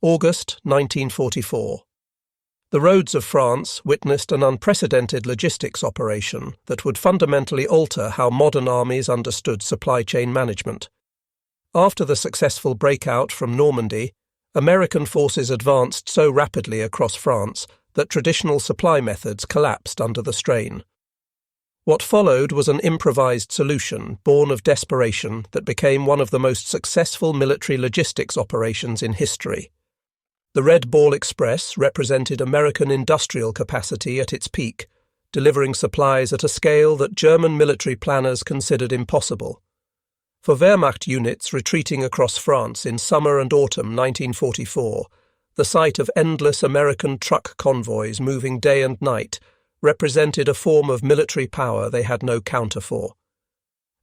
August 1944. The roads of France witnessed an unprecedented logistics operation that would fundamentally alter how modern armies understood supply chain management. After the successful breakout from Normandy, American forces advanced so rapidly across France that traditional supply methods collapsed under the strain. What followed was an improvised solution born of desperation that became one of the most successful military logistics operations in history. The Red Ball Express represented American industrial capacity at its peak, delivering supplies at a scale that German military planners considered impossible. For Wehrmacht units retreating across France in summer and autumn 1944, the sight of endless American truck convoys moving day and night represented a form of military power they had no counter for.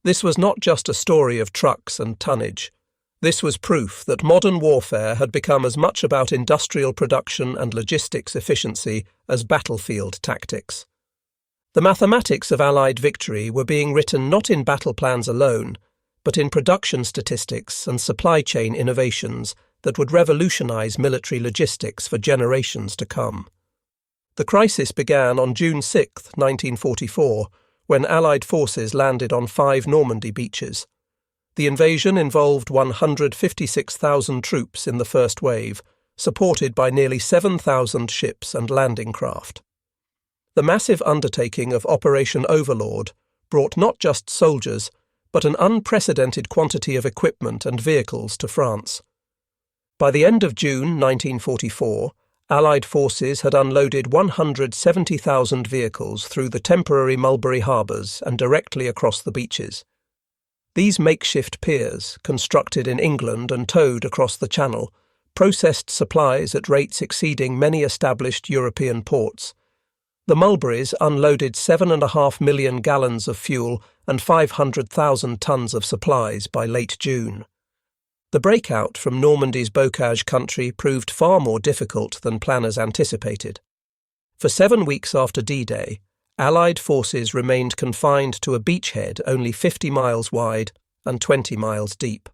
This was not just a story of trucks and tonnage. This was proof that modern warfare had become as much about industrial production and logistics efficiency as battlefield tactics. The mathematics of Allied victory were being written not in battle plans alone, but in production statistics and supply chain innovations that would revolutionize military logistics for generations to come. The crisis began on June 6, 1944, when Allied forces landed on 5 Normandy beaches. The invasion involved 156,000 troops in the first wave, supported by nearly 7,000 ships and landing craft. The massive undertaking of Operation Overlord brought not just soldiers, but an unprecedented quantity of equipment and vehicles to France. By the end of June 1944, Allied forces had unloaded 170,000 vehicles through the temporary Mulberry harbours and directly across the beaches. These makeshift piers, constructed in England and towed across the Channel, processed supplies at rates exceeding many established European ports. The Mulberries unloaded 7.5 million gallons of fuel and 500,000 tons of supplies by late June. The breakout from Normandy's bocage country proved far more difficult than planners anticipated. For 7 weeks after D-Day, Allied forces remained confined to a beachhead only 50 miles wide and 20 miles deep.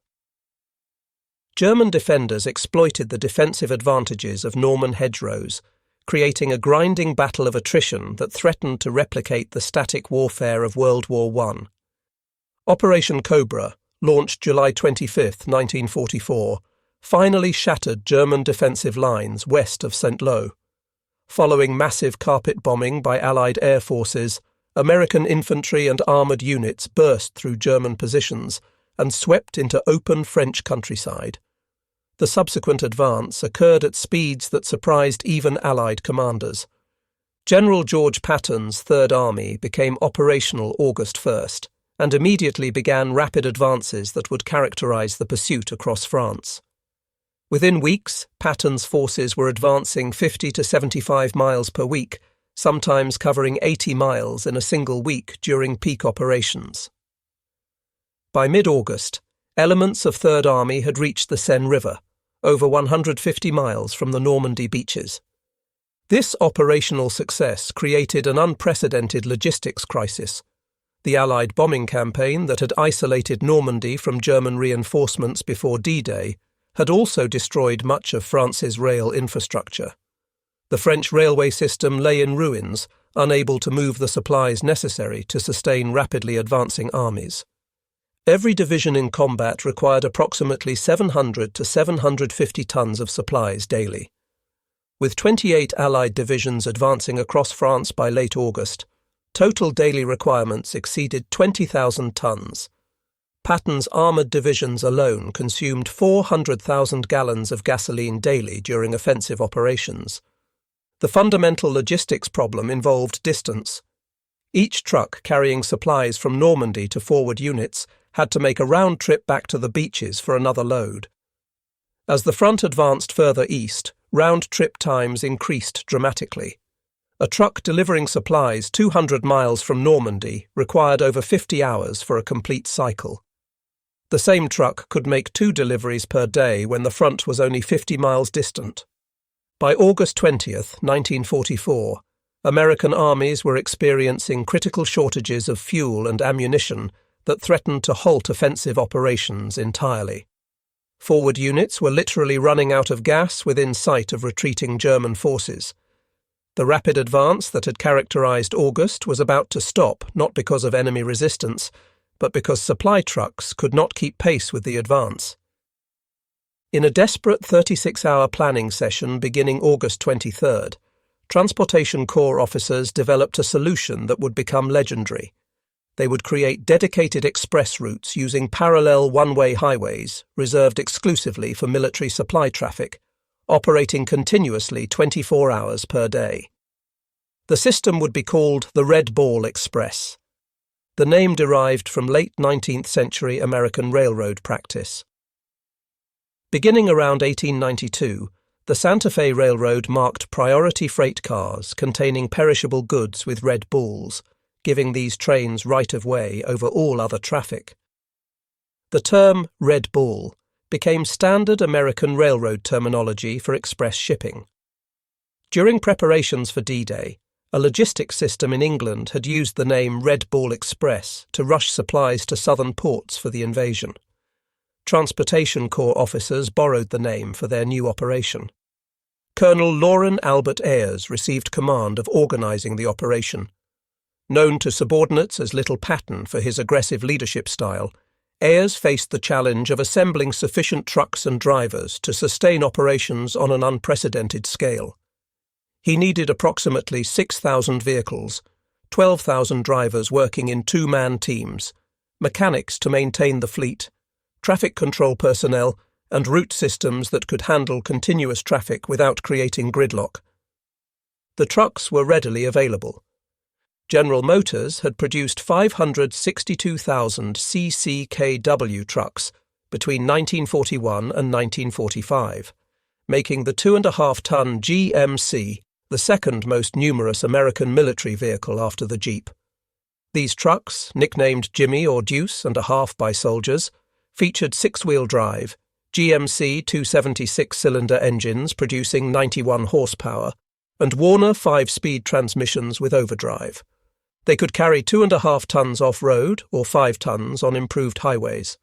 German defenders exploited the defensive advantages of Norman hedgerows, creating a grinding battle of attrition that threatened to replicate the static warfare of World War I. Operation Cobra, launched July 25, 1944, finally shattered German defensive lines west of Saint-Lô. Following massive carpet bombing by Allied air forces, American infantry and armoured units burst through German positions and swept into open French countryside. The subsequent advance occurred at speeds that surprised even Allied commanders. General George Patton's Third Army became operational August 1st and immediately began rapid advances that would characterize the pursuit across France. Within weeks, Patton's forces were advancing 50 to 75 miles per week, sometimes covering 80 miles in a single week during peak operations. By mid-August, elements of Third Army had reached the Seine River, over 150 miles from the Normandy beaches. This operational success created an unprecedented logistics crisis. The Allied bombing campaign that had isolated Normandy from German reinforcements before D-Day had also destroyed much of France's rail infrastructure. The French railway system lay in ruins, unable to move the supplies necessary to sustain rapidly advancing armies. Every division in combat required approximately 700 to 750 tons of supplies daily. With 28 Allied divisions advancing across France by late August, total daily requirements exceeded 20,000 tons. Patton's armoured divisions alone consumed 400,000 gallons of gasoline daily during offensive operations. The fundamental logistics problem involved distance. Each truck carrying supplies from Normandy to forward units had to make a round trip back to the beaches for another load. As the front advanced further east, round-trip times increased dramatically. A truck delivering supplies 200 miles from Normandy required over 50 hours for a complete cycle. The same truck could make 2 deliveries per day when the front was only 50 miles distant. By August 20th, 1944, American armies were experiencing critical shortages of fuel and ammunition that threatened to halt offensive operations entirely. Forward units were literally running out of gas within sight of retreating German forces. The rapid advance that had characterized August was about to stop, not because of enemy resistance, but because supply trucks could not keep pace with the advance. In a desperate 36-hour planning session beginning August 23rd, Transportation Corps officers developed a solution that would become legendary. They would create dedicated express routes using parallel one-way highways reserved exclusively for military supply traffic, operating continuously 24 hours per day. The system would be called the Red Ball Express. The name derived from late 19th century American railroad practice. Beginning around 1892, the Santa Fe Railroad marked priority freight cars containing perishable goods with red balls, giving these trains right-of-way over all other traffic. The term Red Ball became standard American railroad terminology for express shipping. During preparations for D-Day, a logistics system in England had used the name Red Ball Express to rush supplies to southern ports for the invasion. Transportation Corps officers borrowed the name for their new operation. Colonel Loren Albert Ayres received command of organizing the operation. Known to subordinates as Little Patton for his aggressive leadership style, Ayres faced the challenge of assembling sufficient trucks and drivers to sustain operations on an unprecedented scale. He needed approximately 6,000 vehicles, 12,000 drivers working in two-man teams, mechanics to maintain the fleet, traffic control personnel, and route systems that could handle continuous traffic without creating gridlock. The trucks were readily available. General Motors had produced 562,000 CCKW trucks between 1941 and 1945, making the 2.5-ton GMC the second most numerous American military vehicle after the Jeep. These trucks, nicknamed Jimmy or Deuce and a half by soldiers, featured six-wheel drive, GMC 276-cylinder engines producing 91 horsepower, and Warner 5-speed transmissions with overdrive. They could carry 2.5 tons off-road or 5 tons on improved highways.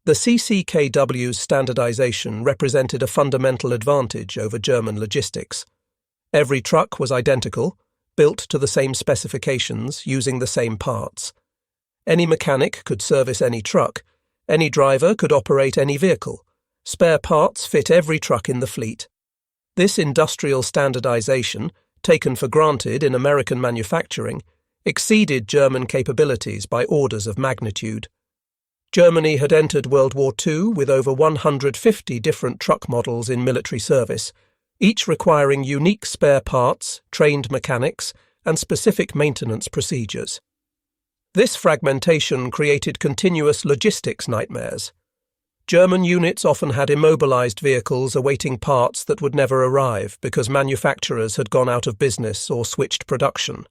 The CCKW's standardization represented a fundamental advantage over German logistics. Every truck was identical, built to the same specifications, using the same parts. Any mechanic could service any truck, any driver could operate any vehicle. Spare parts fit every truck in the fleet. This industrial standardization, taken for granted in American manufacturing, exceeded German capabilities by orders of magnitude. Germany had entered World War II with over 150 different truck models in military service, each requiring unique spare parts, trained mechanics, and specific maintenance procedures. This fragmentation created continuous logistics nightmares. German units often had immobilized vehicles awaiting parts that would never arrive because manufacturers had gone out of business or switched production.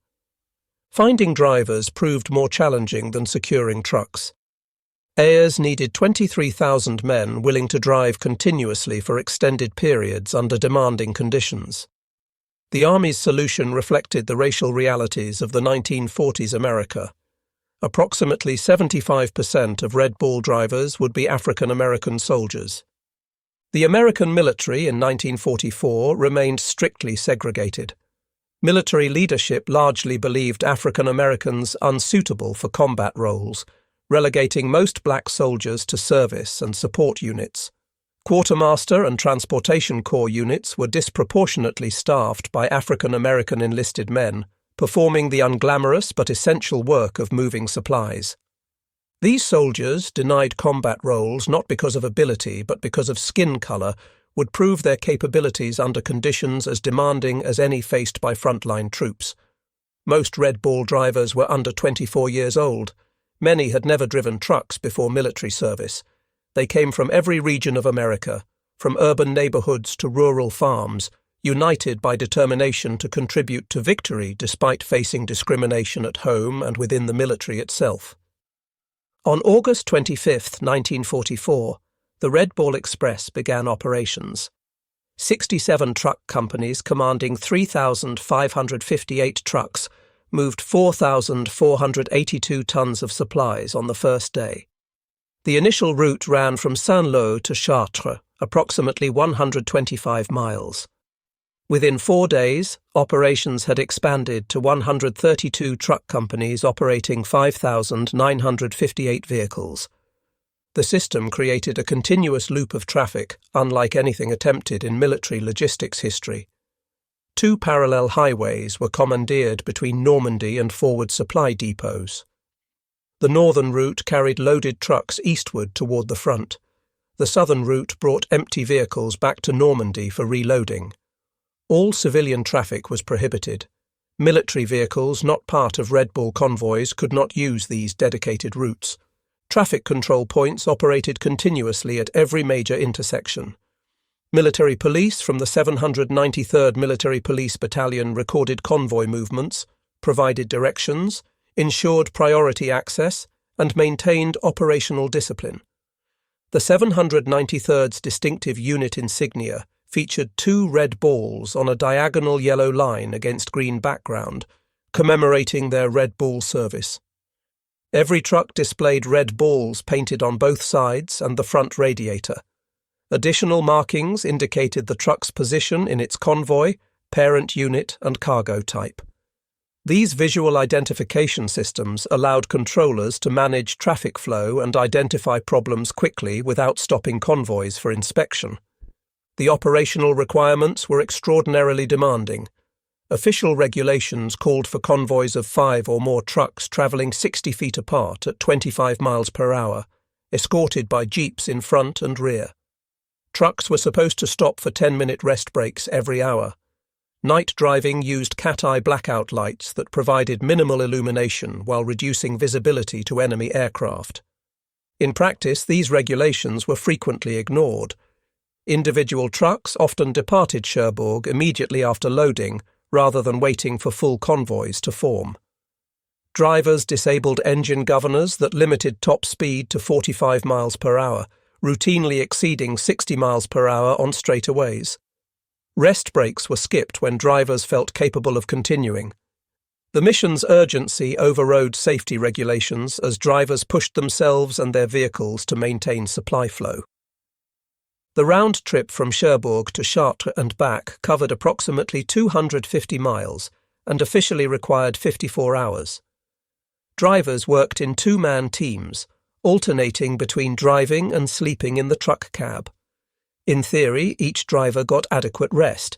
Finding drivers proved more challenging than securing trucks. Ayres needed 23,000 men willing to drive continuously for extended periods under demanding conditions. The Army's solution reflected the racial realities of the 1940s America. Approximately 75% of Red Ball drivers would be African American soldiers. The American military in 1944 remained strictly segregated. Military leadership largely believed African Americans unsuitable for combat roles, relegating most black soldiers to service and support units. Quartermaster and Transportation Corps units were disproportionately staffed by African American enlisted men, performing the unglamorous but essential work of moving supplies. These soldiers, denied combat roles not because of ability but because of skin color, would prove their capabilities under conditions as demanding as any faced by frontline troops. Most Red Ball drivers were under 24 years old. Many had never driven trucks before military service. They came from every region of America, from urban neighborhoods to rural farms, united by determination to contribute to victory despite facing discrimination at home and within the military itself. On August 25, 1944, the Red Ball Express began operations. 67 truck companies commanding 3,558 trucks moved 4,482 tons of supplies on the first day. The initial route ran from Saint-Lô to Chartres, approximately 125 miles. Within 4 days, operations had expanded to 132 truck companies operating 5,958 vehicles. The system created a continuous loop of traffic, unlike anything attempted in military logistics history. 2 parallel highways were commandeered between Normandy and forward supply depots. The northern route carried loaded trucks eastward toward the front. The southern route brought empty vehicles back to Normandy for reloading. All civilian traffic was prohibited. Military vehicles not part of Red Bull convoys could not use these dedicated routes. Traffic control points operated continuously at every major intersection. Military police from the 793rd Military Police Battalion recorded convoy movements, provided directions, ensured priority access, and maintained operational discipline. The 793rd's distinctive unit insignia featured 2 red balls on a diagonal yellow line against green background, commemorating their Red Bull service. Every truck displayed red balls painted on both sides and the front radiator. Additional markings indicated the truck's position in its convoy, parent unit, and cargo type. These visual identification systems allowed controllers to manage traffic flow and identify problems quickly without stopping convoys for inspection. The operational requirements were extraordinarily demanding. Official regulations called for convoys of 5 or more trucks travelling 60 feet apart at 25 miles per hour, escorted by jeeps in front and rear. Trucks were supposed to stop for 10-minute rest breaks every hour. Night driving used cat-eye blackout lights that provided minimal illumination while reducing visibility to enemy aircraft. In practice, these regulations were frequently ignored. Individual trucks often departed Cherbourg immediately after loading, rather than waiting for full convoys to form. Drivers disabled engine governors that limited top speed to 45 miles per hour, routinely exceeding 60 miles per hour on straightaways. Rest breaks were skipped when drivers felt capable of continuing. The mission's urgency overrode safety regulations as drivers pushed themselves and their vehicles to maintain supply flow. The round trip from Cherbourg to Chartres and back covered approximately 250 miles and officially required 54 hours. Drivers worked in 2-man teams, alternating between driving and sleeping in the truck cab. In theory, each driver got adequate rest.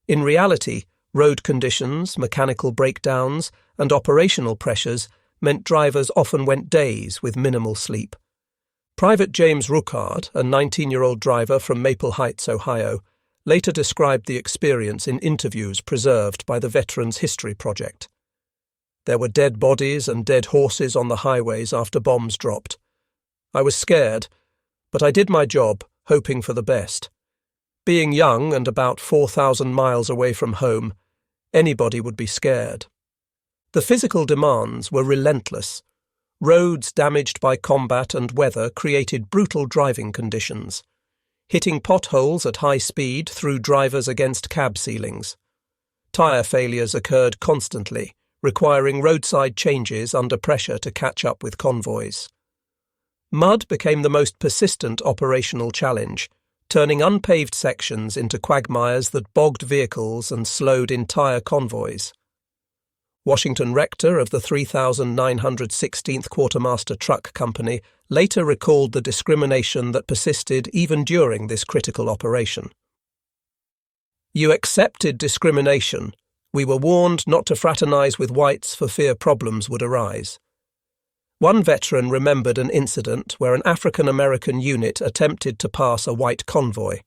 In reality, road conditions, mechanical breakdowns, and operational pressures meant drivers often went days with minimal sleep. Private James Rookard, a 19-year-old driver from Maple Heights, Ohio, later described the experience in interviews preserved by the Veterans History Project. There were dead bodies and dead horses on the highways after bombs dropped. I was scared, but I did my job, hoping for the best. Being young and about 4,000 miles away from home, anybody would be scared. The physical demands were relentless. Roads damaged by combat and weather created brutal driving conditions. Hitting potholes at high speed threw drivers against cab ceilings. Tyre failures occurred constantly, requiring roadside changes under pressure to catch up with convoys. Mud became the most persistent operational challenge, turning unpaved sections into quagmires that bogged vehicles and slowed entire convoys. Washington Rector of the 3,916th Quartermaster Truck Company later recalled the discrimination that persisted even during this critical operation. "You accepted discrimination. We were warned not to fraternize with whites for fear problems would arise." One veteran remembered an incident where an African-American unit attempted to pass a white convoy.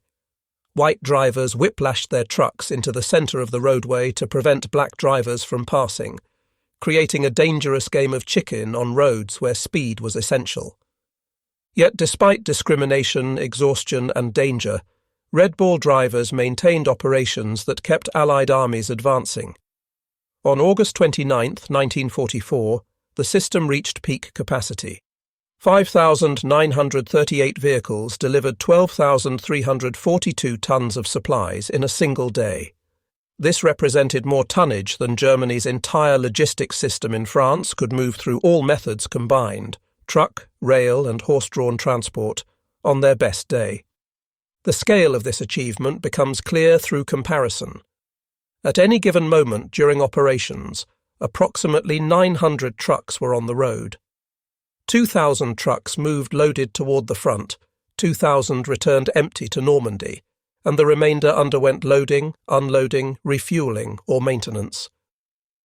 White drivers whiplashed their trucks into the center of the roadway to prevent black drivers from passing, creating a dangerous game of chicken on roads where speed was essential. Yet despite discrimination, exhaustion, and danger, Red Bull drivers maintained operations that kept Allied armies advancing. On August 29, 1944, the system reached peak capacity. 5,938 vehicles delivered 12,342 tons of supplies in a single day. This represented more tonnage than Germany's entire logistics system in France could move through all methods combined: truck, rail and horse-drawn transport, on their best day. The scale of this achievement becomes clear through comparison. At any given moment during operations, approximately 900 trucks were on the road. 2,000 trucks moved loaded toward the front, 2,000 returned empty to Normandy, and the remainder underwent loading, unloading, refueling, or maintenance.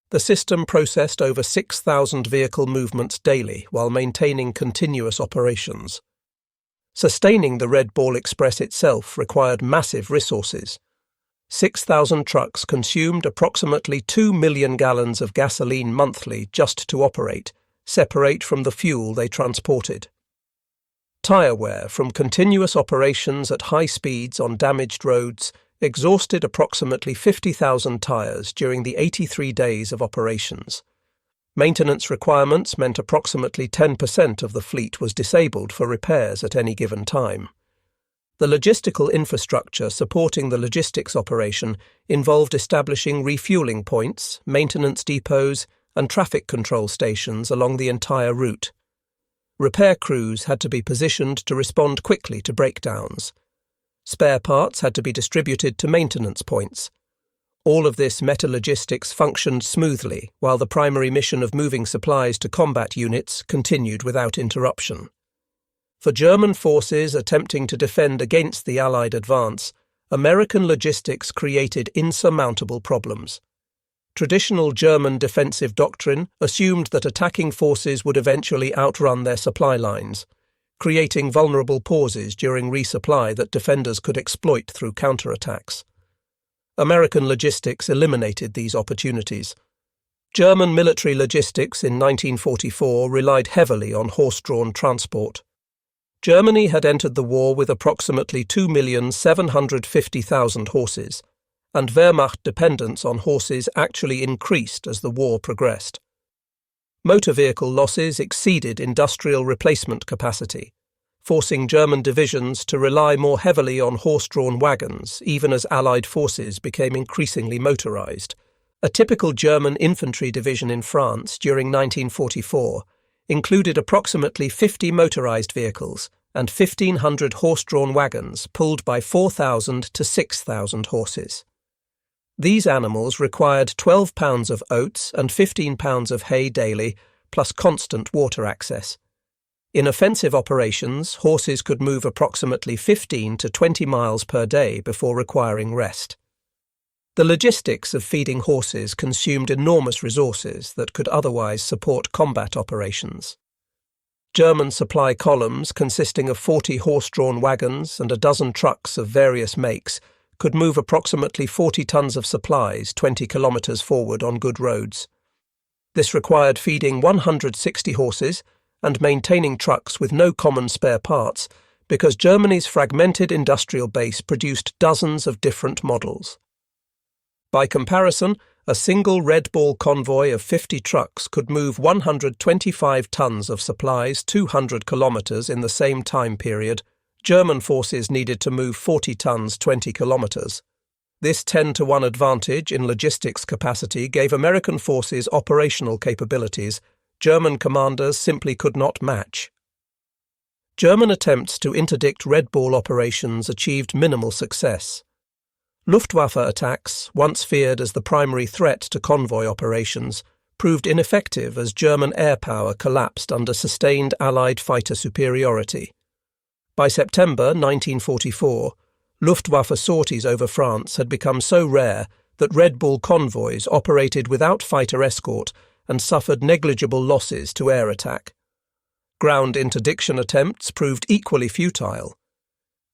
The system processed over 6,000 vehicle movements daily while maintaining continuous operations. Sustaining the Red Ball Express itself required massive resources. 6,000 trucks consumed approximately 2 million gallons of gasoline monthly just to operate, separate from the fuel they transported. Tire wear from continuous operations at high speeds on damaged roads exhausted approximately 50,000 tires during the 83 days of operations. Maintenance requirements meant approximately 10% of the fleet was disabled for repairs at any given time. The logistical infrastructure supporting the logistics operation involved establishing refueling points, maintenance depots, and traffic control stations along the entire route. Repair crews had to be positioned to respond quickly to breakdowns. Spare parts had to be distributed to maintenance points. All of this meta-logistics functioned smoothly, while the primary mission of moving supplies to combat units continued without interruption. For German forces attempting to defend against the Allied advance, American logistics created insurmountable problems. Traditional German defensive doctrine assumed that attacking forces would eventually outrun their supply lines, creating vulnerable pauses during resupply that defenders could exploit through counterattacks. American logistics eliminated these opportunities. German military logistics in 1944 relied heavily on horse-drawn transport. Germany had entered the war with approximately 2,750,000 horses, and Wehrmacht dependence on horses actually increased as the war progressed. Motor vehicle losses exceeded industrial replacement capacity, forcing German divisions to rely more heavily on horse-drawn wagons even as Allied forces became increasingly motorized. A typical German infantry division in France during 1944 included approximately 50 motorized vehicles and 1,500 horse-drawn wagons pulled by 4,000 to 6,000 horses. These animals required 12 pounds of oats and 15 pounds of hay daily, plus constant water access. In offensive operations, horses could move approximately 15 to 20 miles per day before requiring rest. The logistics of feeding horses consumed enormous resources that could otherwise support combat operations. German supply columns consisting of 40 horse-drawn wagons and a dozen trucks of various makes could move approximately 40 tons of supplies 20 kilometers forward on good roads. This required feeding 160 horses and maintaining trucks with no common spare parts because Germany's fragmented industrial base produced dozens of different models. By comparison, a single Red Ball convoy of 50 trucks could move 125 tons of supplies 200 kilometers in the same time period. German forces needed to move 40 tons 20 kilometers. This 10-to-1 advantage in logistics capacity gave American forces operational capabilities German commanders simply could not match. German attempts to interdict Red Ball operations achieved minimal success. Luftwaffe attacks, once feared as the primary threat to convoy operations, proved ineffective as German air power collapsed under sustained Allied fighter superiority. By September 1944, Luftwaffe sorties over France had become so rare that Red Bull convoys operated without fighter escort and suffered negligible losses to air attack. Ground interdiction attempts proved equally futile.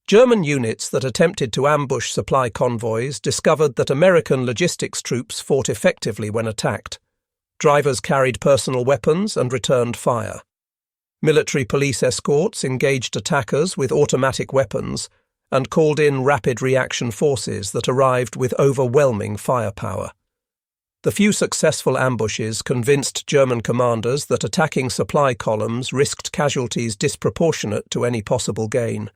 German units that attempted to ambush supply convoys discovered that American logistics troops fought effectively when attacked. Drivers carried personal weapons and returned fire. Military police escorts engaged attackers with automatic weapons and called in rapid reaction forces that arrived with overwhelming firepower. The few successful ambushes convinced German commanders that attacking supply columns risked casualties disproportionate to any possible gain.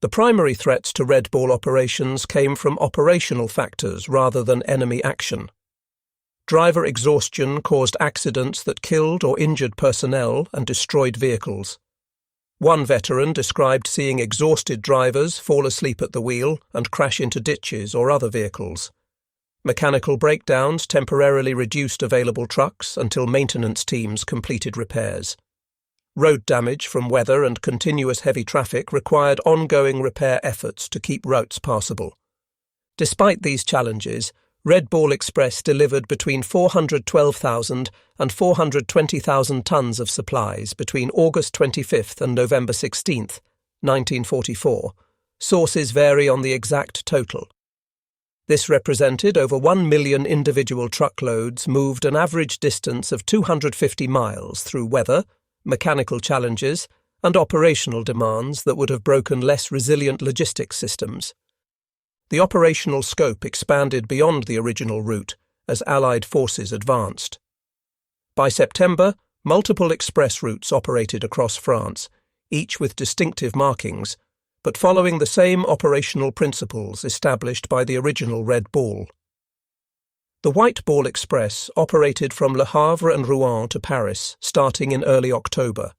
The primary threats to Red Ball operations came from operational factors rather than enemy action. Driver exhaustion caused accidents that killed or injured personnel and destroyed vehicles. One veteran described seeing exhausted drivers fall asleep at the wheel and crash into ditches or other vehicles. Mechanical breakdowns temporarily reduced available trucks until maintenance teams completed repairs. Road damage from weather and continuous heavy traffic required ongoing repair efforts to keep routes passable. Despite these challenges, Red Ball Express delivered between 412,000 and 420,000 tons of supplies between August 25 and November 16, 1944. Sources vary on the exact total. This represented over 1 million individual truckloads moved an average distance of 250 miles through weather, mechanical challenges, and operational demands that would have broken less resilient logistics systems. The operational scope expanded beyond the original route as Allied forces advanced. By September, multiple express routes operated across France, each with distinctive markings, but following the same operational principles established by the original Red Ball. The White Ball Express operated from Le Havre and Rouen to Paris, starting in early October.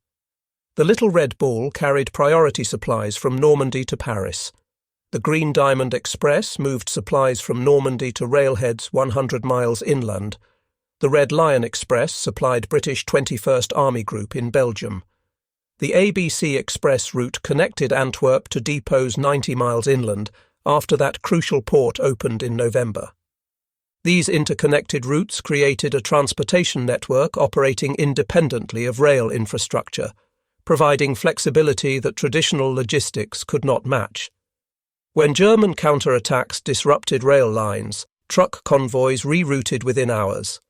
The Little Red Ball carried priority supplies from Normandy to Paris. The Green Diamond Express moved supplies from Normandy to railheads 100 miles inland. The Red Lion Express supplied British 21st Army Group in Belgium. The ABC Express route connected Antwerp to depots 90 miles inland after that crucial port opened in November. These interconnected routes created a transportation network operating independently of rail infrastructure, providing flexibility that traditional logistics could not match. When German counterattacks disrupted rail lines, truck convoys rerouted within hours.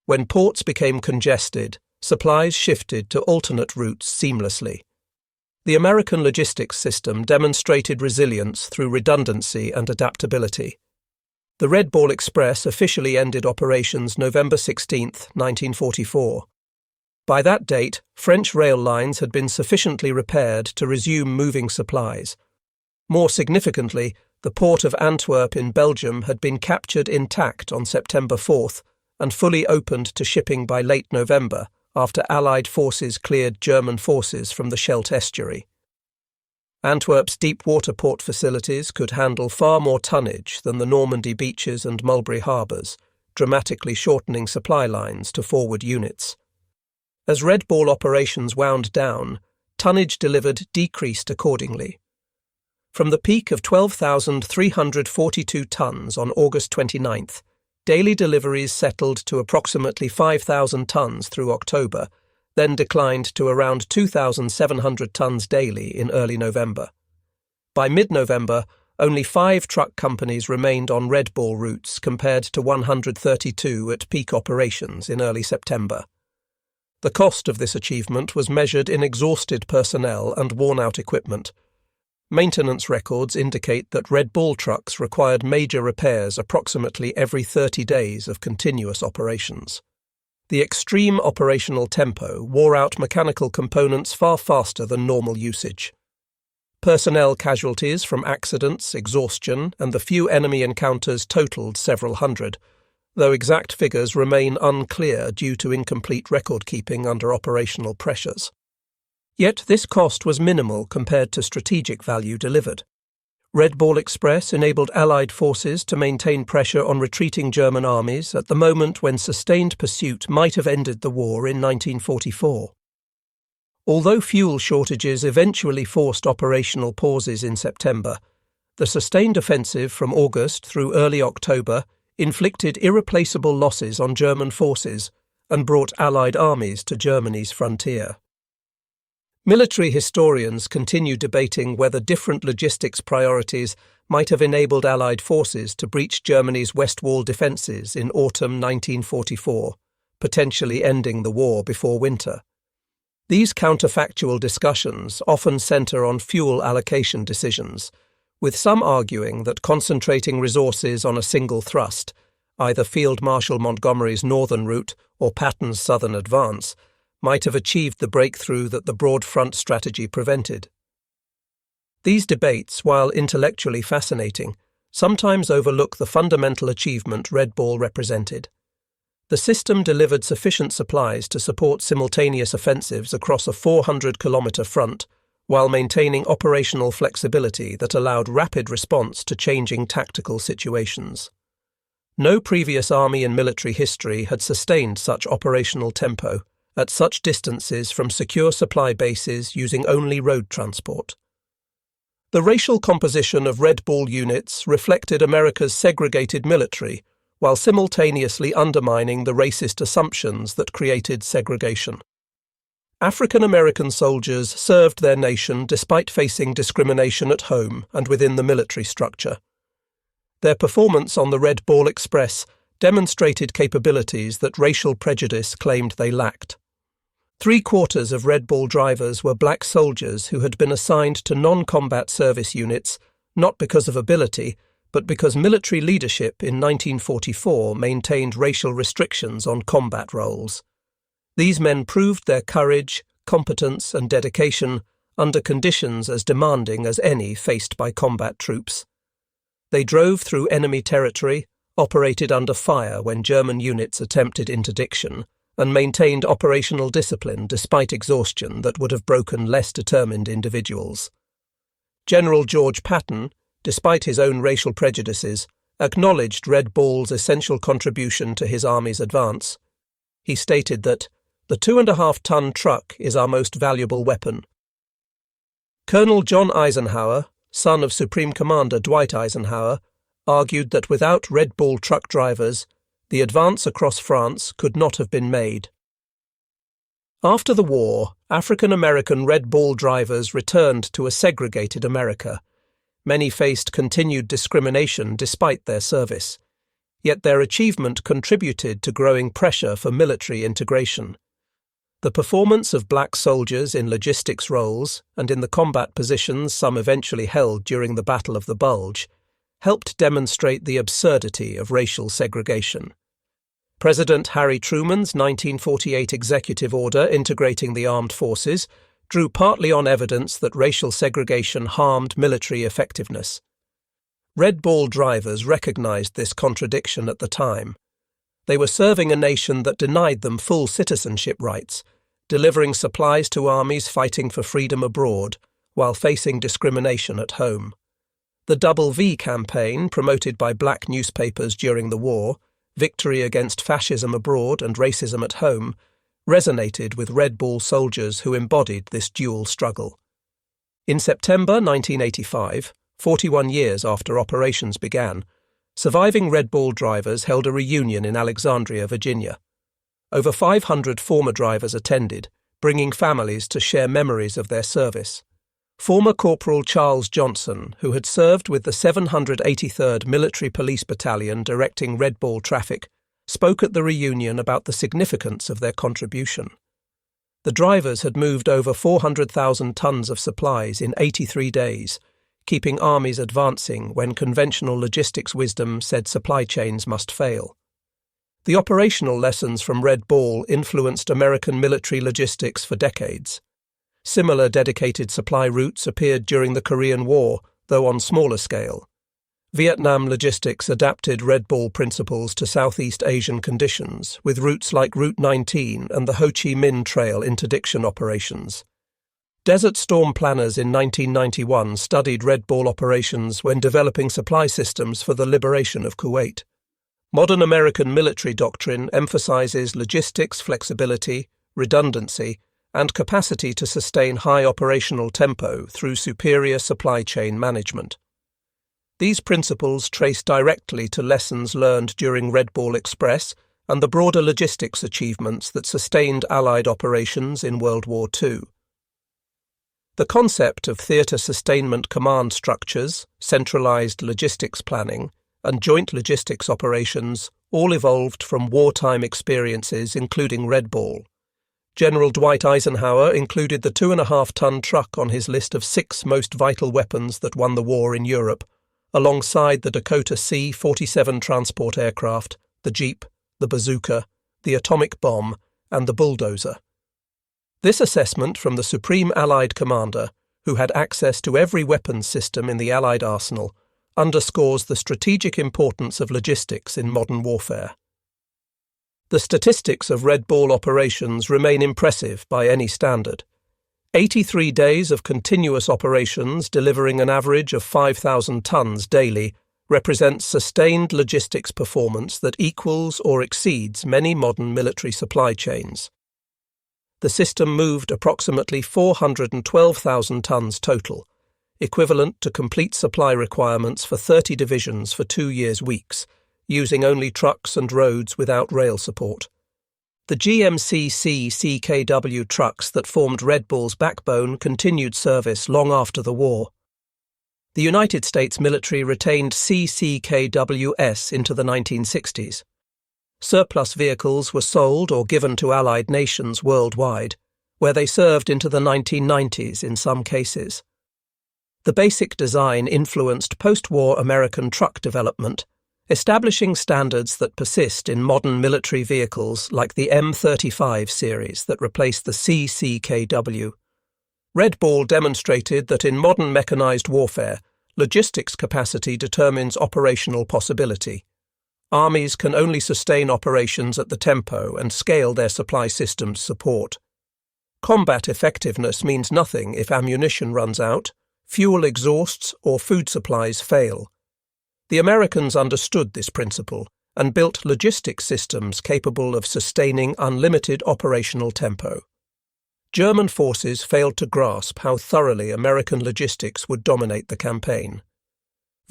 When ports became congested, supplies shifted to alternate routes seamlessly. The American logistics system demonstrated resilience through redundancy and adaptability. The Red Ball Express officially ended operations November 16, 1944. By that date, French rail lines had been sufficiently repaired to resume moving supplies. More significantly, the port of Antwerp in Belgium had been captured intact on September 4th and fully opened to shipping by late November after Allied forces cleared German forces from the Scheldt estuary. Antwerp's deep-water port facilities could handle far more tonnage than the Normandy beaches and Mulberry harbours, dramatically shortening supply lines to forward units. As Red Ball operations wound down, tonnage delivered decreased accordingly. From the peak of 12,342 tons on August 29th, daily deliveries settled to approximately 5,000 tons through October, then declined to around 2,700 tons daily in early November. By mid-November, only 5 truck companies remained on Red Ball routes compared to 132 at peak operations in early September. The cost of this achievement was measured in exhausted personnel and worn-out equipment. Maintenance records indicate that Red Ball trucks required major repairs approximately every 30 days of continuous operations. The extreme operational tempo wore out mechanical components far faster than normal usage. Personnel casualties from accidents, exhaustion, and the few enemy encounters totaled several hundred, though exact figures remain unclear due to incomplete record-keeping under operational pressures. Yet this cost was minimal compared to strategic value delivered. Red Ball Express enabled Allied forces to maintain pressure on retreating German armies at the moment when sustained pursuit might have ended the war in 1944. Although fuel shortages eventually forced operational pauses in September, the sustained offensive from August through early October inflicted irreplaceable losses on German forces and brought Allied armies to Germany's frontier. Military historians continue debating whether different logistics priorities might have enabled Allied forces to breach Germany's West Wall defences in autumn 1944, potentially ending the war before winter. These counterfactual discussions often centre on fuel allocation decisions, with some arguing that concentrating resources on a single thrust, either Field Marshal Montgomery's northern route or Patton's southern advance, might have achieved the breakthrough that the broad front strategy prevented. These debates, while intellectually fascinating, sometimes overlook the fundamental achievement Red Ball represented. The system delivered sufficient supplies to support simultaneous offensives across a 400-kilometre front, while maintaining operational flexibility that allowed rapid response to changing tactical situations. No previous army in military history had sustained such operational tempo, at such distances from secure supply bases using only road transport. The racial composition of Red Ball units reflected America's segregated military, while simultaneously undermining the racist assumptions that created segregation. African American soldiers served their nation despite facing discrimination at home and within the military structure. Their performance on the Red Ball Express demonstrated capabilities that racial prejudice claimed they lacked. 3/4 of Red Ball drivers were black soldiers who had been assigned to non-combat service units, not because of ability, but because military leadership in 1944 maintained racial restrictions on combat roles. These men proved their courage, competence, and dedication under conditions as demanding as any faced by combat troops. They drove through enemy territory, operated under fire when German units attempted interdiction, and maintained operational discipline despite exhaustion that would have broken less determined individuals. General George Patton, despite his own racial prejudices, acknowledged Red Ball's essential contribution to his army's advance. He stated that the 2.5-ton truck is our most valuable weapon. Colonel John Eisenhower, son of Supreme Commander Dwight Eisenhower, argued that without Red Ball truck drivers, the advance across France could not have been made. After the war, African American Red Ball drivers returned to a segregated America. Many faced continued discrimination despite their service, yet their achievement contributed to growing pressure for military integration. The performance of black soldiers in logistics roles and in the combat positions some eventually held during the Battle of the Bulge helped demonstrate the absurdity of racial segregation. President Harry Truman's 1948 executive order integrating the armed forces drew partly on evidence that racial segregation harmed military effectiveness. Red Ball drivers recognized this contradiction at the time. They were serving a nation that denied them full citizenship rights, delivering supplies to armies fighting for freedom abroad while facing discrimination at home. The Double V campaign, promoted by black newspapers during the war, Victory Against Fascism Abroad and Racism at Home, resonated with Red Ball soldiers who embodied this dual struggle. In September 1985, 41 years after operations began, surviving Red Ball drivers held a reunion in Alexandria, Virginia. Over 500 former drivers attended, bringing families to share memories of their service. Former Corporal Charles Johnson, who had served with the 783rd Military Police Battalion directing Red Ball traffic, spoke at the reunion about the significance of their contribution. The drivers had moved over 400,000 tons of supplies in 83 days, keeping armies advancing when conventional logistics wisdom said supply chains must fail. The operational lessons from Red Ball influenced American military logistics for decades. Similar dedicated supply routes appeared during the Korean War, though on smaller scale. Vietnam logistics adapted Red Ball principles to Southeast Asian conditions, with routes like Route 19 and the Ho Chi Minh Trail interdiction operations. Desert Storm planners in 1991 studied Red Ball operations when developing supply systems for the liberation of Kuwait. Modern American military doctrine emphasizes logistics flexibility, redundancy, and capacity to sustain high operational tempo through superior supply chain management. These principles trace directly to lessons learned during Red Ball Express and the broader logistics achievements that sustained Allied operations in World War II. The concept of theatre sustainment command structures, centralized logistics planning, and joint logistics operations all evolved from wartime experiences including Red Ball. General Dwight Eisenhower included the 2.5-ton truck on his list of 6 most vital weapons that won the war in Europe, alongside the Dakota C-47 transport aircraft, the Jeep, the bazooka, the atomic bomb, and the bulldozer. This assessment from the Supreme Allied Commander, who had access to every weapons system in the Allied arsenal, underscores the strategic importance of logistics in modern warfare. The statistics of Red Ball operations remain impressive by any standard. 83 days of continuous operations delivering an average of 5,000 tons daily represents sustained logistics performance that equals or exceeds many modern military supply chains. The system moved approximately 412,000 tons total, equivalent to complete supply requirements for 30 divisions for 2 years' weeks, using only trucks and roads without rail support. The GMC CCKW trucks that formed Red Ball's backbone continued service long after the war. The United States military retained CCKWs into the 1960s. Surplus vehicles were sold or given to Allied nations worldwide, where they served into the 1990s in some cases. The basic design influenced post-war American truck development, establishing standards that persist in modern military vehicles like the M35 series that replaced the CCKW. Red Ball demonstrated that in modern mechanized warfare, logistics capacity determines operational possibility. Armies can only sustain operations at the tempo and scale their supply systems support. Combat effectiveness means nothing if ammunition runs out, fuel exhausts, or food supplies fail. The Americans understood this principle and built logistics systems capable of sustaining unlimited operational tempo. German forces failed to grasp how thoroughly American logistics would dominate the campaign.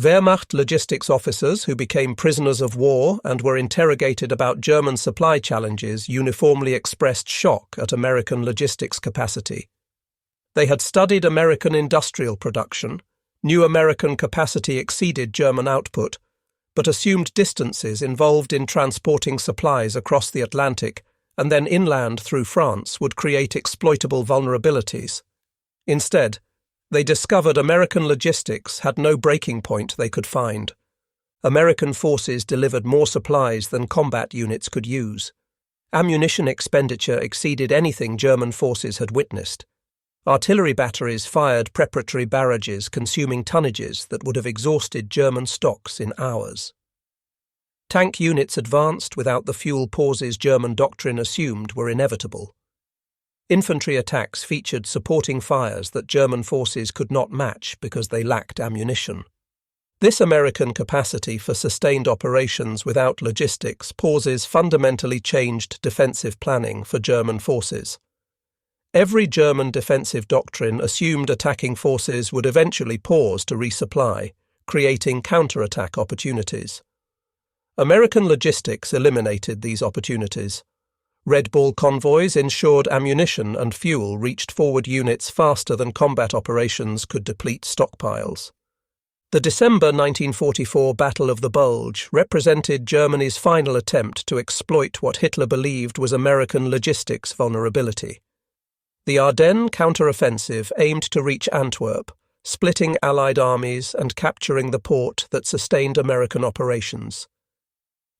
Wehrmacht logistics officers who became prisoners of war and were interrogated about German supply challenges uniformly expressed shock at American logistics capacity. They had studied American industrial production, knew American capacity exceeded German output, but assumed distances involved in transporting supplies across the Atlantic and then inland through France would create exploitable vulnerabilities. Instead, they discovered American logistics had no breaking point they could find. American forces delivered more supplies than combat units could use. Ammunition expenditure exceeded anything German forces had witnessed. Artillery batteries fired preparatory barrages consuming tonnages that would have exhausted German stocks in hours. Tank units advanced without the fuel pauses German doctrine assumed were inevitable. Infantry attacks featured supporting fires that German forces could not match because they lacked ammunition. This American capacity for sustained operations without logistics pauses fundamentally changed defensive planning for German forces. Every German defensive doctrine assumed attacking forces would eventually pause to resupply, creating counterattack opportunities. American logistics eliminated these opportunities. Red Ball convoys ensured ammunition and fuel reached forward units faster than combat operations could deplete stockpiles. The December 1944 Battle of the Bulge represented Germany's final attempt to exploit what Hitler believed was American logistics vulnerability. The Ardennes counteroffensive aimed to reach Antwerp, splitting Allied armies and capturing the port that sustained American operations.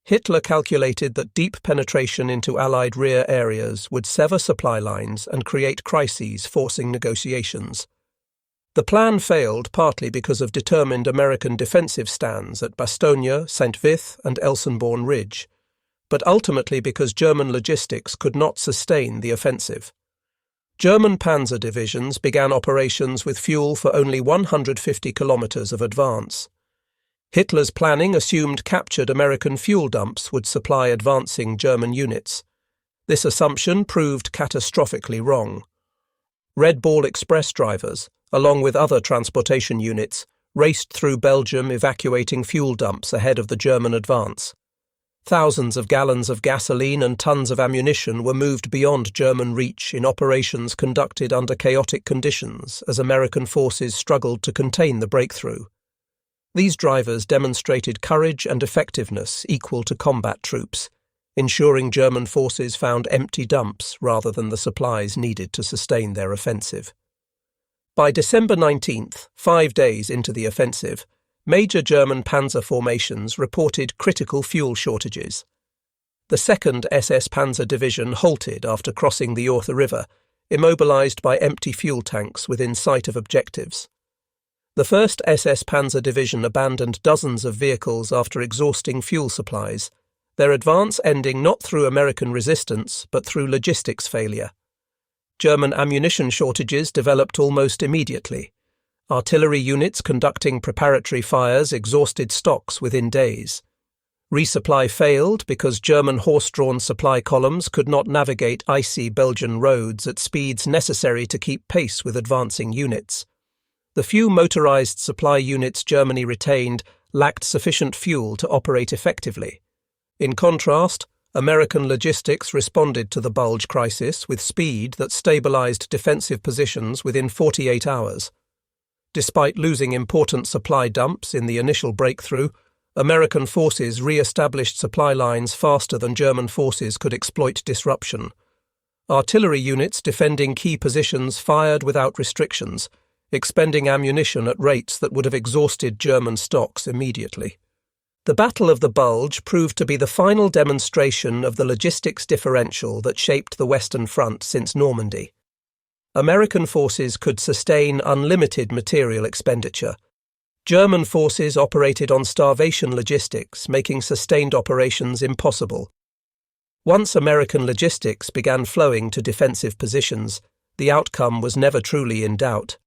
Hitler calculated that deep penetration into Allied rear areas would sever supply lines and create crises forcing negotiations. The plan failed partly because of determined American defensive stands at Bastogne, Saint-Vith, and Elsenborn Ridge, but ultimately because German logistics could not sustain the offensive. German panzer divisions began operations with fuel for only 150 kilometers of advance. Hitler's planning assumed captured American fuel dumps would supply advancing German units. This assumption proved catastrophically wrong. Red Ball express drivers, along with other transportation units, raced through Belgium evacuating fuel dumps ahead of the German advance. Thousands of gallons of gasoline and tons of ammunition were moved beyond German reach in operations conducted under chaotic conditions as American forces struggled to contain the breakthrough. These drivers demonstrated courage and effectiveness equal to combat troops, ensuring German forces found empty dumps rather than the supplies needed to sustain their offensive. By December 19th, 5 days into the offensive, major German panzer formations reported critical fuel shortages. The 2nd SS Panzer Division halted after crossing the Orthe River, immobilized by empty fuel tanks within sight of objectives. The 1st SS Panzer Division abandoned dozens of vehicles after exhausting fuel supplies, their advance ending not through American resistance but through logistics failure. German ammunition shortages developed almost immediately. Artillery units conducting preparatory fires exhausted stocks within days. Resupply failed because German horse-drawn supply columns could not navigate icy Belgian roads at speeds necessary to keep pace with advancing units. The few motorized supply units Germany retained lacked sufficient fuel to operate effectively. In contrast, American logistics responded to the Bulge crisis with speed that stabilized defensive positions within 48 hours. Despite losing important supply dumps in the initial breakthrough, American forces re-established supply lines faster than German forces could exploit disruption. Artillery units defending key positions fired without restrictions, expending ammunition at rates that would have exhausted German stocks immediately. The Battle of the Bulge proved to be the final demonstration of the logistics differential that shaped the Western Front since Normandy. American forces could sustain unlimited material expenditure. German forces operated on starvation logistics, making sustained operations impossible. Once American logistics began flowing to defensive positions, the outcome was never truly in doubt.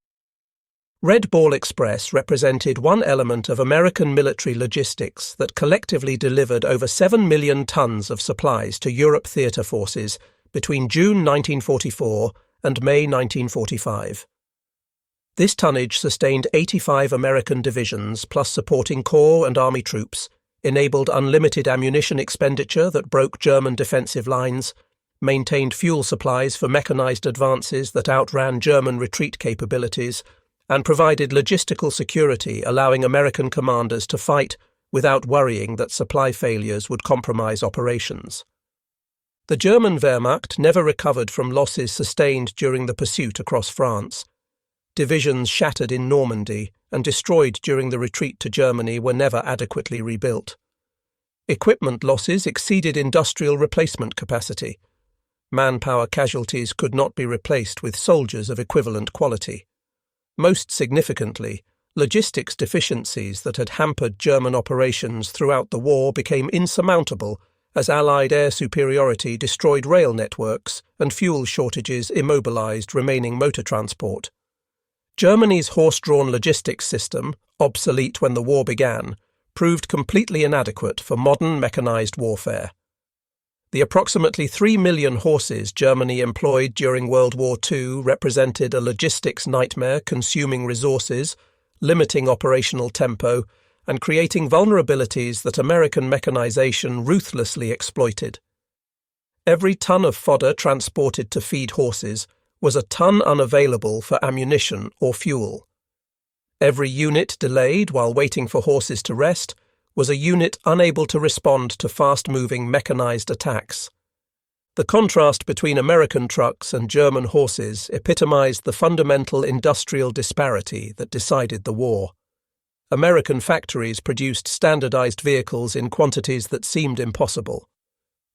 Red Ball Express represented one element of American military logistics that collectively delivered over 7 million tons of supplies to Europe theatre forces between June 1944 and May 1945. This tonnage sustained 85 American divisions plus supporting corps and army troops, enabled unlimited ammunition expenditure that broke German defensive lines, maintained fuel supplies for mechanized advances that outran German retreat capabilities, and provided logistical security, allowing American commanders to fight without worrying that supply failures would compromise operations. The German Wehrmacht never recovered from losses sustained during the pursuit across France. Divisions shattered in Normandy and destroyed during the retreat to Germany were never adequately rebuilt. Equipment losses exceeded industrial replacement capacity. Manpower casualties could not be replaced with soldiers of equivalent quality. Most significantly, logistics deficiencies that had hampered German operations throughout the war became insurmountable as Allied air superiority destroyed rail networks and fuel shortages immobilized remaining motor transport. Germany's horse-drawn logistics system, obsolete when the war began, proved completely inadequate for modern mechanized warfare. The approximately 3 million horses Germany employed during World War II represented a logistics nightmare, consuming resources, limiting operational tempo, and creating vulnerabilities that American mechanization ruthlessly exploited. Every ton of fodder transported to feed horses was a ton unavailable for ammunition or fuel. Every unit delayed while waiting for horses to rest was a unit unable to respond to fast-moving mechanized attacks. The contrast between American trucks and German horses epitomized the fundamental industrial disparity that decided the war. American factories produced standardized vehicles in quantities that seemed impossible.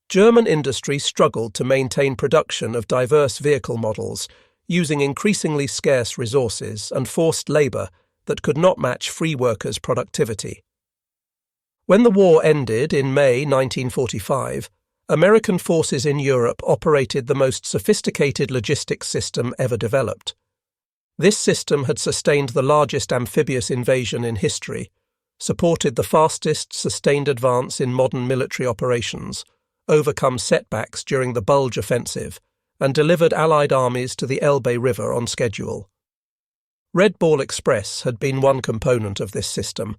German industry struggled to maintain production of diverse vehicle models, using increasingly scarce resources and forced labor that could not match free workers' productivity. When the war ended in May 1945, American forces in Europe operated the most sophisticated logistics system ever developed. This system had sustained the largest amphibious invasion in history, supported the fastest sustained advance in modern military operations, overcome setbacks during the Bulge offensive, and delivered Allied armies to the Elbe River on schedule. Red Ball Express had been one component of this system,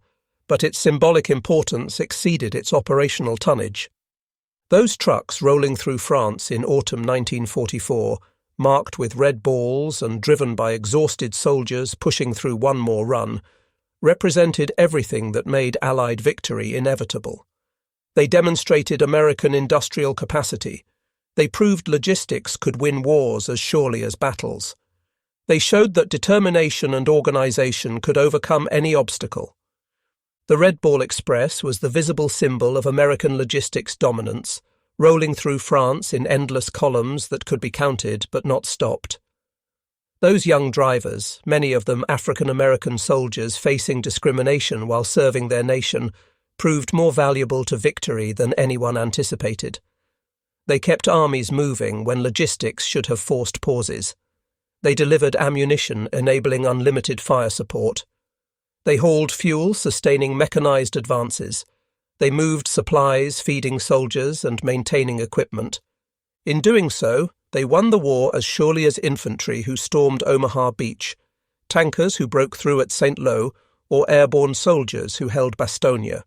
but its symbolic importance exceeded its operational tonnage. Those trucks rolling through France in autumn 1944, marked with red balls and driven by exhausted soldiers pushing through one more run, represented everything that made Allied victory inevitable. They demonstrated American industrial capacity. They proved logistics could win wars as surely as battles. They showed that determination and organization could overcome any obstacle. The Red Ball Express was the visible symbol of American logistics dominance, rolling through France in endless columns that could be counted but not stopped. Those young drivers, many of them African-American soldiers facing discrimination while serving their nation, proved more valuable to victory than anyone anticipated. They kept armies moving when logistics should have forced pauses. They delivered ammunition, enabling unlimited fire support. They hauled fuel, sustaining mechanized advances. They moved supplies, feeding soldiers and maintaining equipment. In doing so, they won the war as surely as infantry who stormed Omaha Beach, tankers who broke through at St. Lo, or airborne soldiers who held Bastonia.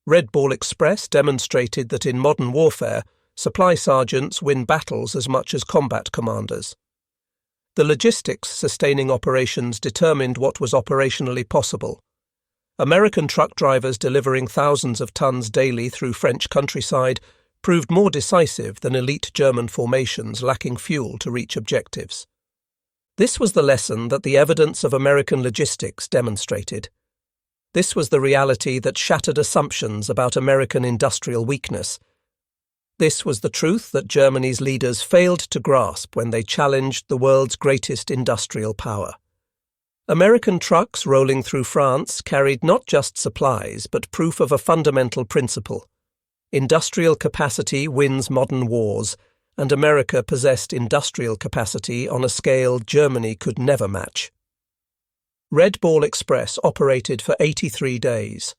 Red Ball Express demonstrated that in modern warfare, supply sergeants win battles as much as combat commanders. The logistics sustaining operations determined what was operationally possible. American truck drivers delivering thousands of tons daily through French countryside proved more decisive than elite German formations lacking fuel to reach objectives. This was the lesson that the evidence of American logistics demonstrated. This was the reality that shattered assumptions about American industrial weakness. This was the truth that Germany's leaders failed to grasp when they challenged the world's greatest industrial power. American trucks rolling through France carried not just supplies, but proof of a fundamental principle. Industrial capacity wins modern wars, and America possessed industrial capacity on a scale Germany could never match. Red Ball Express operated for 83 days.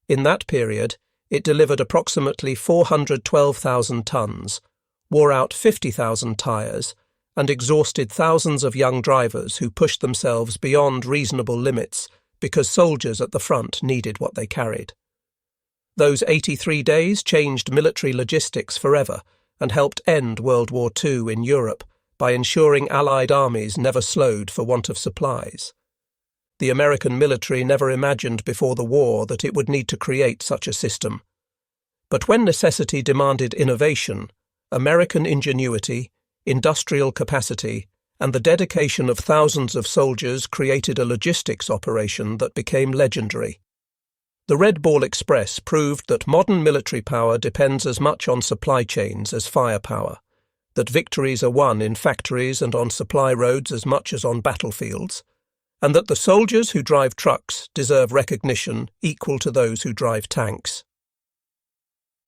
In that period, it delivered approximately 412,000 tons, wore out 50,000 tires, and exhausted thousands of young drivers who pushed themselves beyond reasonable limits because soldiers at the front needed what they carried. Those 83 days changed military logistics forever and helped end World War II in Europe by ensuring Allied armies never slowed for want of supplies. The American military never imagined before the war that it would need to create such a system. But when necessity demanded innovation, American ingenuity, industrial capacity, and the dedication of thousands of soldiers created a logistics operation that became legendary. The Red Ball Express proved that modern military power depends as much on supply chains as firepower, that victories are won in factories and on supply roads as much as on battlefields, and that the soldiers who drive trucks deserve recognition equal to those who drive tanks.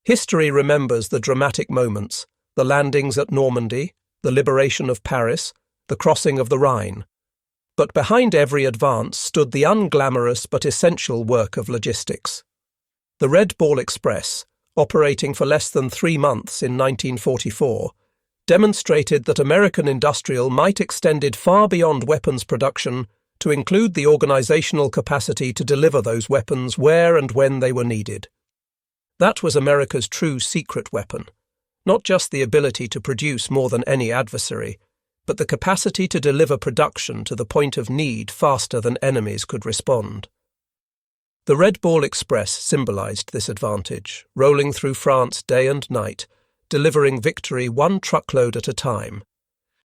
History remembers the dramatic moments, the landings at Normandy, the liberation of Paris, the crossing of the Rhine. But behind every advance stood the unglamorous but essential work of logistics. The Red Ball Express, operating for less than 3 months in 1944, demonstrated that American industrial might extended far beyond weapons production to include the organizational capacity to deliver those weapons where and when they were needed. That was America's true secret weapon, not just the ability to produce more than any adversary, but the capacity to deliver production to the point of need faster than enemies could respond. The Red Ball Express symbolized this advantage, rolling through France day and night, delivering victory one truckload at a time,